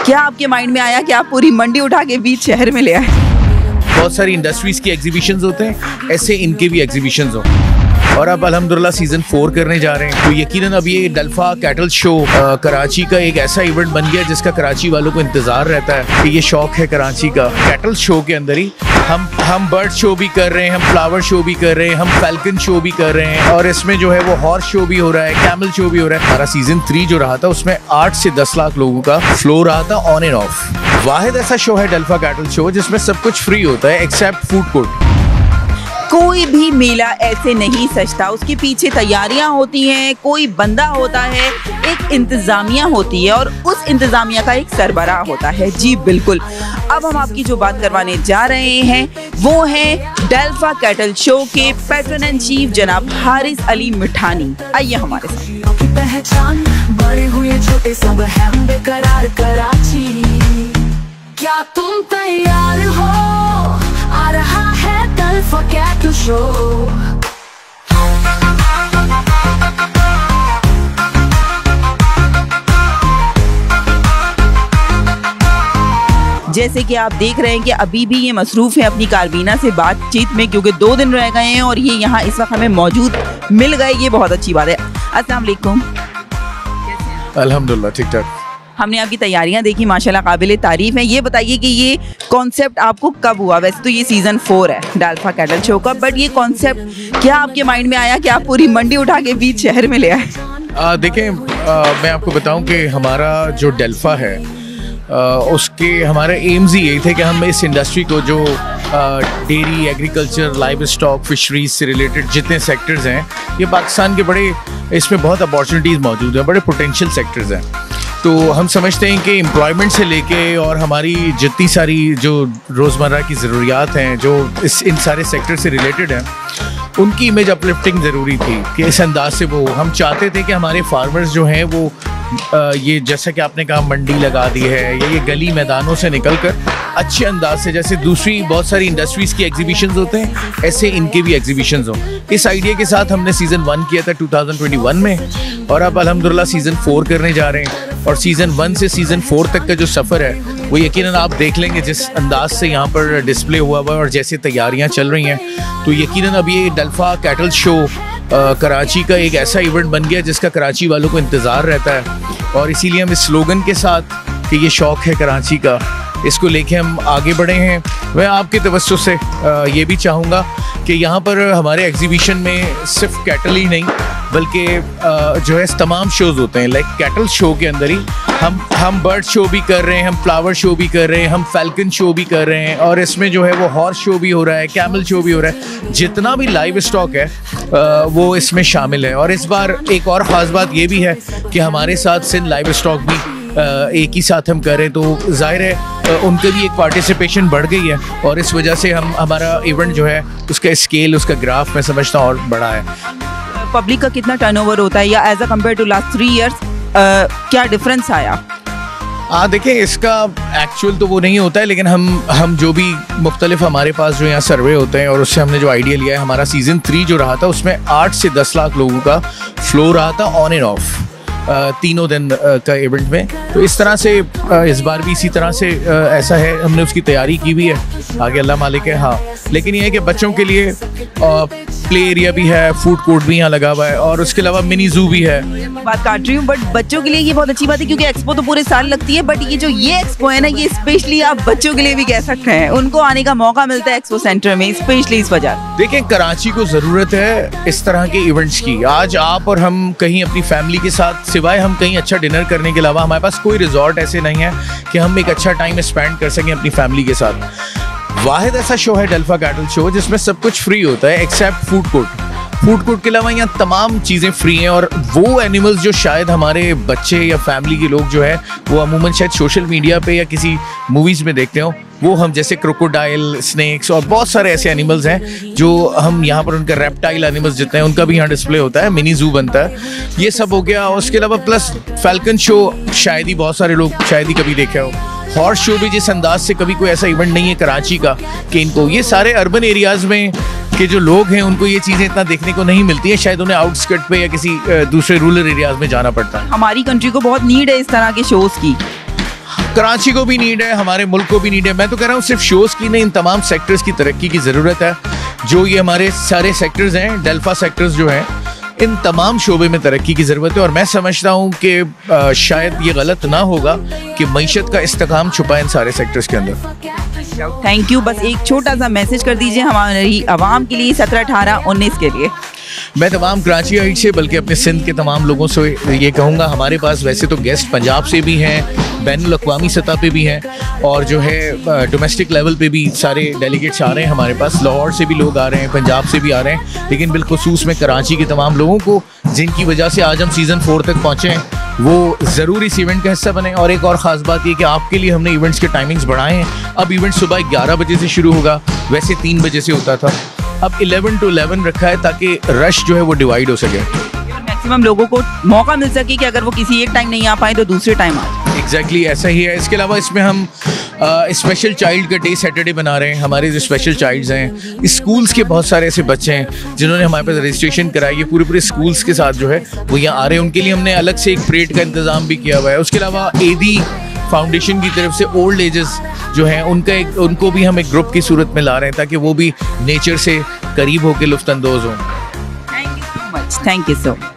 क्या आपके माइंड में आया कि आप पूरी मंडी उठा के बीच शहर में ले आए? बहुत सारी इंडस्ट्रीज के एग्जीबिशंस होते हैं, ऐसे इनके भी एग्जीबिशंस हो और अब अल्हम्दुलिल्लाह सीजन 4 करने जा रहे हैं। तो यकीनन अब ये डल्फा कैटल शो कराची का एक ऐसा इवेंट बन गया जिसका कराची वालों को इंतजार रहता है कि ये शौक है कराची का। कैटल शो के अंदर ही हम बर्ड शो भी कर रहे हैं, हम फ्लावर शो भी कर रहे हैं, हम फैल्कन शो भी कर रहे हैं और इसमें जो है वो हॉर्स शो भी हो रहा है, कैमल शो भी हो रहा है। हमारा सीजन 3 जो रहा था उसमें 8 से 10 लाख लोगों का फ्लो रहा था ऑन एंड ऑफ। वाहिद ऐसा शो है डल्फा कैटल शो जिसमें सब कुछ फ्री होता है एक्सेप्ट फूड कोर्ट। कोई भी मेला ऐसे नहीं सजता, उसके पीछे तैयारियां होती हैं, कोई बंदा होता है, एक इंतजामिया होती है और उस इंतजामिया का एक सरबराह होता है। जी बिल्कुल, अब हम आपकी जो बात करवाने जा रहे हैं वो है डल्फा कैटल शो के पैट्रन एंड चीफ जनाब हारिस अली मिठानी। आइए हमारे साथ। पहचान बड़े हुए छोटे सब हैं बेकरार कराची, क्या तुम तैयार हो? आ रहा है डल्फा कैटल शो। जैसे कि आप देख रहे हैं कि अभी भी ये मसरूफ़ है अपनी कारबीना से बातचीत में, क्योंकि 2 दिन रह गए हैं और ये यहाँ इस वक्त हमें मौजूद मिल गए, ये बहुत अच्छी बात है। अस्सलाम वालेकुम। अल्हम्दुलिल्लाह ठीक ठाक। हमने आपकी तैयारियां देखी, माशाल्लाह काबिल तारीफ है। ये बताइए कि ये कॉन्सेप्ट आपको कब हुआ? वैसे तो ये सीजन 4 है डल्फा कैटल शो का, बट ये कॉन्सेप्ट क्या आपके माइंड में आया कि आप पूरी मंडी उठा के बीच शहर में ले आए? देखें, मैं आपको बताऊं कि हमारा जो डल्फा है उसके हमारे एम्स ही यही थे कि हम इस इंडस्ट्री को जो dairy, agriculture, live stock, fisheries से रिलेटेड जितने सेक्टर्स हैं, ये पाकिस्तान के बड़े, इसमें बहुत अपॉर्चुनिटीज़ मौजूद हैं, बड़े पोटेंशियल सेक्टर्स हैं। तो हम समझते हैं कि एम्प्लॉयमेंट से लेके और हमारी जितनी सारी जो रोज़मर्रा की ज़रूरियात हैं जो इन सारे सेक्टर से रिलेटेड हैं, उनकी इमेज अपलिफ्टिंग ज़रूरी थी कि इस अंदाज से वो हम चाहते थे कि हमारे फार्मर्स जो हैं वो ये जैसा कि आपने कहा मंडी लगा दी है या ये गली मैदानों से निकलकर अच्छे अंदाज से, जैसे दूसरी बहुत सारी इंडस्ट्रीज़ की एग्जीबिशंस होते हैं, ऐसे इनके भी एग्जीबिशंस हों। इस आइडिया के साथ हमने सीज़न 1 किया था 2021 में और अब अल्हम्दुलिल्लाह सीज़न 4 करने जा रहे हैं। और सीज़न 1 से सीज़न 4 तक का जो सफ़र है वो यकीनन आप देख लेंगे जिस अंदाज से यहाँ पर डिस्प्ले हुआ हुआ है और जैसे तैयारियाँ चल रही हैं, तो यकीनन अब ये डल्फा कैटल शो कराची का एक ऐसा इवेंट बन गया जिसका कराची वालों को इंतज़ार रहता है और इसीलिए हम इस स्लोगन के साथ कि ये शौक है कराची का, इसको लेके हम आगे बढ़े हैं। मैं आपके तवज्जो से ये भी चाहूँगा कि यहाँ पर हमारे एग्जीबिशन में सिर्फ कैटल ही नहीं बल्कि जो है तमाम शोज़ होते हैं। लाइक कैटल शो के अंदर ही हम बर्ड शो भी कर रहे हैं, हम फ्लावर शो भी कर रहे हैं, हम फैल्कन शो भी कर रहे हैं और इसमें जो है वो हॉर्स शो भी हो रहा है, कैमल शो भी हो रहा है। जितना भी लाइव स्टॉक है वो इसमें शामिल है। और इस बार एक और ख़ास बात ये भी है कि हमारे साथ सिंध लाइव स्टॉक भी एक ही साथ हम करें, तो जाहिर है उनके भी एक पार्टिसिपेशन बढ़ गई है और इस वजह से हमारा इवेंट जो है उसका स्केल, उसका ग्राफ मैं समझता हूँ और बड़ा है। पब्लिक का कितना टर्नओवर होता है या as a compare to last 3 years क्या डिफरेंस आया? देखिए, इसका एक्चुअल तो वो नहीं होता है, लेकिन हम जो भी मुख्तलिफ हमारे पास जो यहाँ सर्वे होते हैं और उससे हमने जो आइडिया लिया है, हमारा सीज़न 3 जो रहा था उसमें 8 से 10 लाख लोगों का फ्लो रहा था ऑन एंड ऑफ तीनों दिन का इवेंट में। तो इस तरह से इस बार भी इसी तरह से ऐसा है, हमने उसकी तैयारी की भी है, आगे अल्लाह मालिक है। हाँ, लेकिन ये है कि बच्चों के लिए प्ले एरिया भी है, फूड कोर्ट भी यहाँ लगा हुआ है और उसके अलावा मिनी जू भी है। बात काट रही हूँ, बट बच्चों के लिए ये बहुत अच्छी बात है क्योंकि एक्सपो तो पूरे साल लगती है, बट ये एक्सपो है ना, ये स्पेशली आप बच्चों के लिए भी कह सकते हैं, उनको आने का मौका मिलता है एक्सपो सेंटर में स्पेशली इस वजह। देखें, कराची को ज़रूरत है इस तरह के इवेंट्स की। आज आप और हम कहीं अपनी फैमिली के साथ, सिवाय हम कहीं अच्छा डिनर करने के अलावा, हमारे पास कोई रिजॉर्ट ऐसे नहीं है कि हम एक अच्छा टाइम स्पेंड कर सकें अपनी फैमिली के साथ। वाहिद ऐसा शो है डल्फा कैटल शो जिसमें सब कुछ फ्री होता है except food court. Food court के अलावा यहाँ तमाम चीज़ें फ्री हैं और वो एनिमल्स जो शायद हमारे बच्चे या फैमिली के लोग जो है वो अमूमन शायद सोशल मीडिया पे या किसी मूवीज़ में देखते हो, वो हम जैसे क्रोकोडाइल, स्नेक्स और बहुत सारे ऐसे एनिमल्स हैं जो हम यहाँ पर, उनका रेप्टाइल एनिमल्स जितने हैं उनका भी यहाँ डिस्प्ले होता है, मिनी जू बनता है। ये सब हो गया। उसके अलावा प्लस फैल्कन शो शायद ही बहुत सारे लोग शायद ही कभी देखे हो। हॉर्स शो भी जिस अंदाज से कभी कोई ऐसा इवेंट नहीं है कराची का कि इनको, ये सारे अर्बन एरियाज़ में के जो लोग हैं उनको ये चीज़ें इतना देखने को नहीं मिलती है, शायद उन्हें आउटस्कर्ट पे या किसी दूसरे रूरल एरियाज़ में जाना पड़ता है। हमारी कंट्री को बहुत नीड है इस तरह के शोज़ की। कराची को भी नीड है, हमारे मुल्क को भी नीड है। मैं तो कह रहा हूँ सिर्फ शोज़ की नहीं, इन तमाम सेक्टर्स की तरक्की की ज़रूरत है। जो ये हमारे सारे सेक्टर्स हैं, डेल्फा सेक्टर्स जो हैं, इन तमाम शोबे में तरक्की की ज़रूरत है। और मैं समझता हूँ कि शायद ये गलत ना होगा कि मईशत का इस्तेकाम छुपा इन सारे सेक्टर्स के अंदर। Thank you. बस एक छोटा सा मैसेज कर दीजिए हमारी आवाम के लिए, 17, 18, 19 के लिए। मैं तमाम कराची हाइट से बल्कि अपने सिंध के तमाम लोगों से ये कहूँगा, हमारे पास वैसे तो गेस्ट पंजाब से भी हैं, बैनुल अक़वामी सतह पे भी हैं, और जो है डोमेस्टिक लेवल पे भी सारे डेलीगेट्स आ रहे हैं हमारे पास। लाहौर से भी लोग आ रहे हैं, पंजाब से भी आ रहे हैं, लेकिन बिलखुसूस में कराची के तमाम लोगों को जिनकी वजह से आज हम सीज़न 4 तक पहुँचे हैं, वो ज़रूर इस इवेंट का हिस्सा बने। और एक और ख़ास बात ये कि आपके लिए हमने इवेंट्स के टाइमिंग्स बढ़ाए हैं। अब इवेंट सुबह 11 बजे से शुरू होगा, वैसे 3 बजे से होता था, अब 11 to 11 रखा है ताकि रश जो है वो डिवाइड हो सके, मैक्सिमम लोगों को मौका मिल सके कि अगर वो किसी एक टाइम नहीं आ पाए तो दूसरे टाइम आ जाए। एग्जैक्टली ऐसा ही है। इसके अलावा इसमें हम स्पेशल चाइल्ड का डे सैटरडे बना रहे हैं। हमारे जो स्पेशल चाइल्ड्स हैं, स्कूल्स के बहुत सारे ऐसे बच्चे हैं जिन्होंने हमारे पास रजिस्ट्रेशन कराई है, पूरे स्कूल्स के साथ जो है वो यहाँ आ रहे हैं। उनके लिए हमने अलग से एक परेड का इंतज़ाम भी किया हुआ है। उसके अलावा एदी फाउंडेशन की तरफ से ओल्ड एजेस जो हैं उनको भी हम एक ग्रुप की सूरत में ला रहे हैं ताकि वो भी नेचर से करीब होकर लुत्फ़ अंदोज़ हों। Thank you so much. Thank you so much.